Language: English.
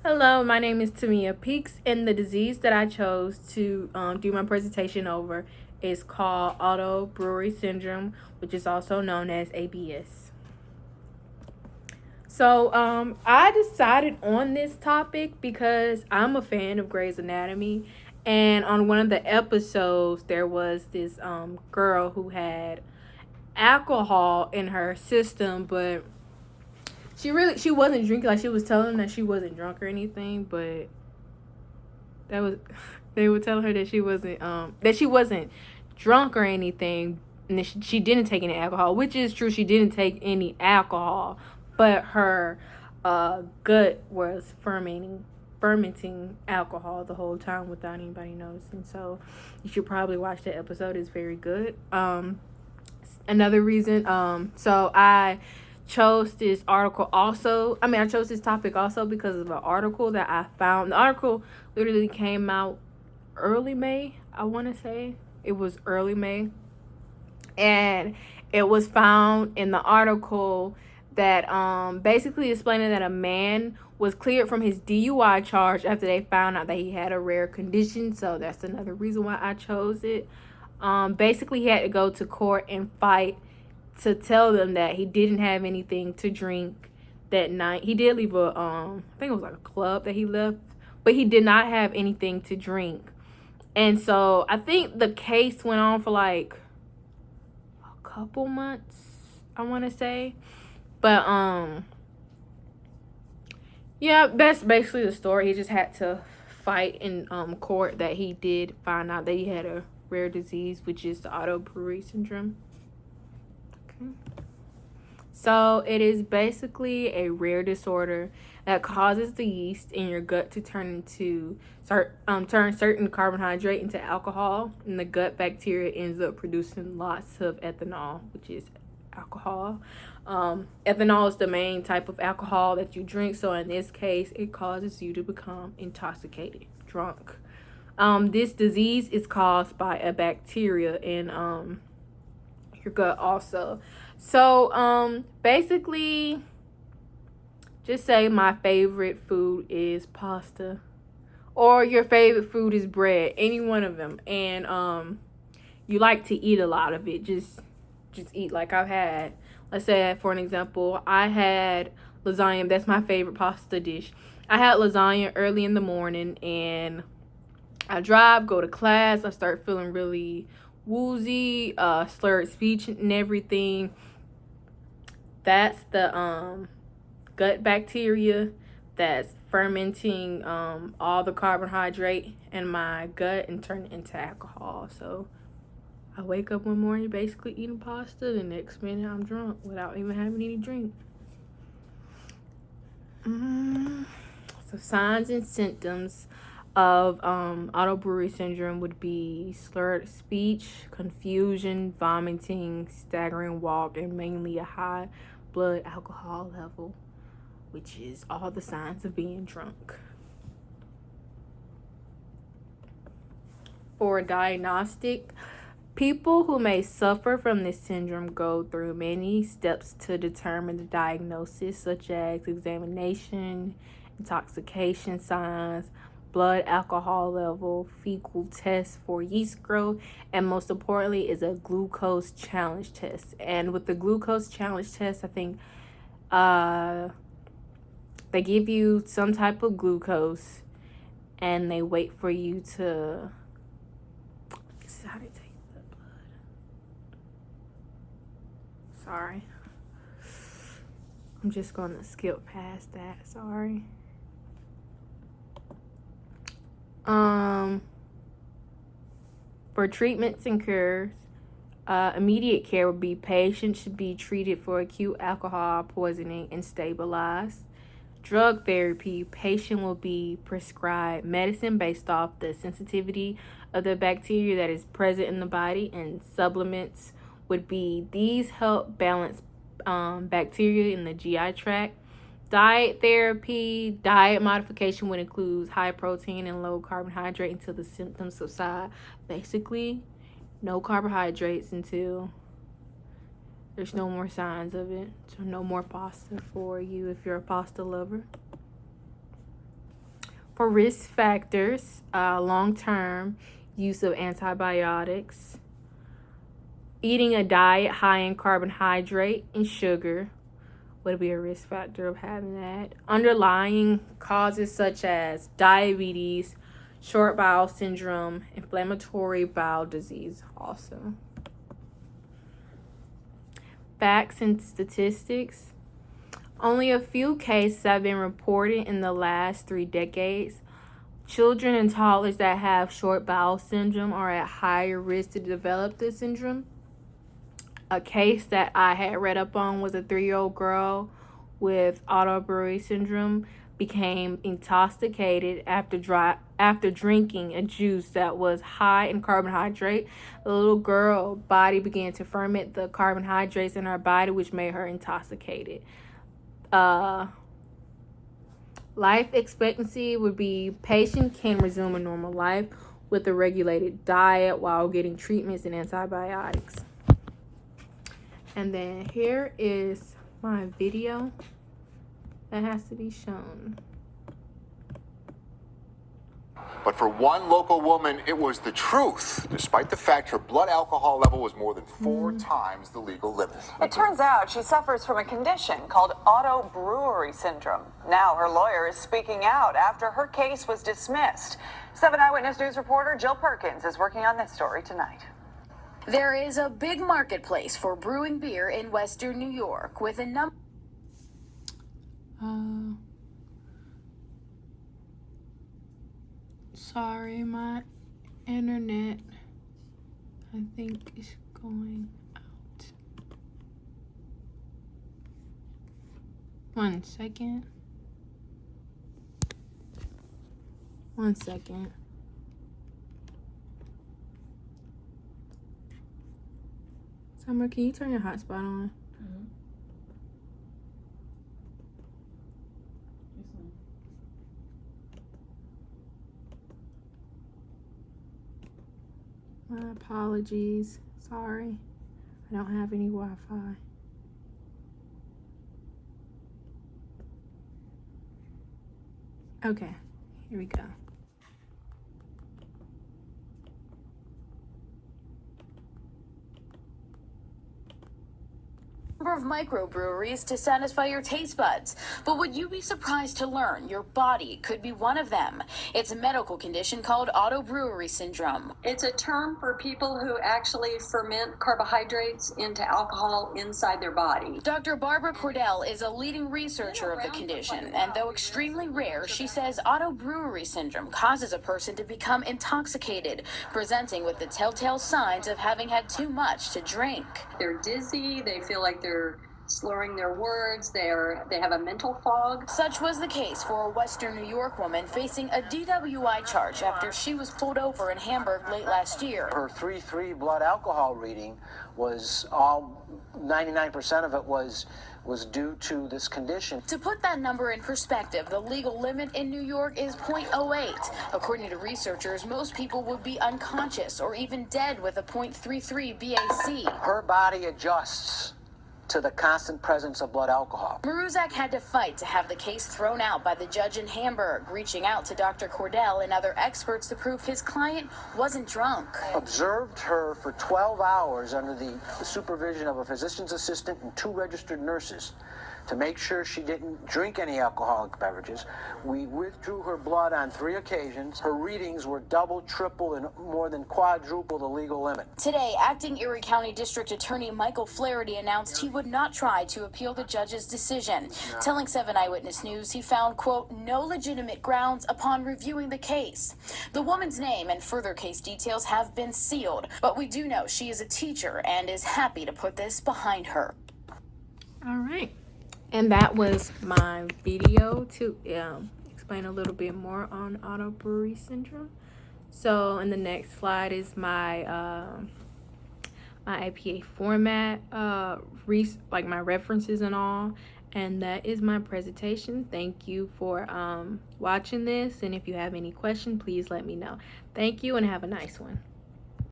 Hello, my name is Tamia Peaks, and the disease that I chose to do my presentation over is called Auto Brewery Syndrome, which is also known as ABS. So, I decided on this topic because I'm a fan of Grey's Anatomy, and on one of the episodes, there was this girl who had alcohol in her system, but she wasn't drinking. Like, she was telling that she wasn't drunk or anything, but that was they would tell her that she wasn't drunk or anything, and that she didn't take any alcohol, which is true. She didn't take any alcohol, but her gut was fermenting alcohol the whole time without anybody noticing. So you should probably watch that episode. It's very good. Another reason, so I chose this article also. I chose this topic also because of an article that I found. The article literally came out early May. I want to say it was early May, and it was found in the article that basically explaining that a man was cleared from his DUI charge after they found out that he had a rare condition. So that's another reason why I chose it. Basically, he had to go to court and fight to tell them that he didn't have anything to drink that night. He did leave I think it was like a club that he left, but he did not have anything to drink. And so I think the case went on for like a couple months, I want to say. But yeah, that's basically the story. He just had to fight in court that he did find out that he had a rare disease, which is the auto brewery syndrome. Okay. So it is basically a rare disorder that causes the yeast in your gut to turn certain carbohydrate into alcohol, and the gut bacteria ends up producing lots of ethanol, which is alcohol. Ethanol is the main type of alcohol that you drink, so in this case, it causes you to become intoxicated, drunk. This disease is caused by a bacteria in your gut also. So basically, just say my favorite food is pasta, or your favorite food is bread, any one of them, and you like to eat a lot of it. Just eat. Like, I've had, let's say for an example, I had lasagna. That's my favorite pasta dish. I had lasagna early in the morning, and I drive, go to class. I start feeling really woozy, slurred speech and everything. That's the gut bacteria that's fermenting all the carbohydrate in my gut and turning it into alcohol. So I wake up one morning basically eating pasta. The next minute I'm drunk without even having any drink. So signs and symptoms of auto brewery syndrome would be slurred speech, confusion, vomiting, staggering walk, and mainly a high blood alcohol level, which is all the signs of being drunk. For diagnostic, people who may suffer from this syndrome go through many steps to determine the diagnosis, such as examination, intoxication signs, blood alcohol level, fecal test for yeast growth, and most importantly is a glucose challenge test. And with the glucose challenge test, I think they give you some type of glucose and they wait for you to, this is how they take the blood. Sorry, I'm just gonna skip past that. Sorry. For treatments and cures, immediate care would be patients should be treated for acute alcohol poisoning and stabilized. Drug therapy, patient will be prescribed medicine based off the sensitivity of the bacteria that is present in the body, and supplements would be these help balance bacteria in the GI tract. Diet therapy, diet modification would include high protein and low carbohydrate until the symptoms subside. Basically, no carbohydrates until there's no more signs of it. So no more pasta for you if you're a pasta lover. For risk factors, long-term use of antibiotics, eating a diet high in carbohydrate and sugar would be a risk factor of having that. Underlying causes such as diabetes, short bowel syndrome, inflammatory bowel disease also. Facts and statistics. Only a few cases have been reported in the last 3 decades. Children and toddlers that have short bowel syndrome are at higher risk to develop this syndrome. A case that I had read up on was a 3-year-old girl with Otto Brewery syndrome became intoxicated after drinking a juice that was high in carbohydrate. The little girl body began to ferment the carbohydrates in her body, which made her intoxicated. Life expectancy would be patient can resume a normal life with a regulated diet while getting treatments and antibiotics. And then here is my video that has to be shown. But for one local woman, it was the truth, despite the fact her blood alcohol level was more than 4 times the legal limit. It turns out she suffers from a condition called Otto Brewery syndrome. Now her lawyer is speaking out after her case was dismissed. 7 Eyewitness News reporter Jill Perkins is working on this story tonight. There is a big marketplace for brewing beer in Western New York with a number. Sorry, my internet, I think, is going out. 1 second. 1 second. Summer, can you turn your hotspot on? My apologies. Sorry. I don't have any Wi-Fi. Okay, here we go. Of microbreweries to satisfy your taste buds. But would you be surprised to learn your body could be one of them? It's a medical condition called Otto Brewery syndrome. It's a term for people who actually ferment carbohydrates into alcohol inside their body. Dr. Barbara Cordell is a leading researcher of the condition, and though extremely rare, she says Otto Brewery syndrome causes a person to become intoxicated, presenting with the telltale signs of having had too much to drink. They're dizzy, they feel like they're slurring their words, they have a mental fog. Such was the case for a Western New York woman facing a DWI charge after she was pulled over in Hamburg late last year. Her 3.3 blood alcohol reading was all 99% of it was due to this condition. To put that number in perspective, the legal limit in New York is 0.08. According to researchers, most people would be unconscious or even dead with a 0.33 BAC. Her body adjusts to the constant presence of blood alcohol. Maruzak had to fight to have the case thrown out by the judge in Hamburg, reaching out to Dr. Cordell and other experts to prove his client wasn't drunk. Observed her for 12 hours under the supervision of a physician's assistant and 2 registered nurses to make sure she didn't drink any alcoholic beverages. We withdrew her blood on 3 occasions. Her readings were double, triple, and more than quadruple the legal limit. Today, acting Erie County District Attorney Michael Flaherty announced he would not try to appeal the judge's decision, telling 7 Eyewitness News he found, quote, no legitimate grounds upon reviewing the case. The woman's name and further case details have been sealed, but we do know she is a teacher and is happy to put this behind her. All right. And that was my video to explain a little bit more on Otto Brewery syndrome. So in the next slide is my my APA format, like my references and all. And that is my presentation. Thank you for watching this. And if you have any questions, please let me know. Thank you and have a nice one.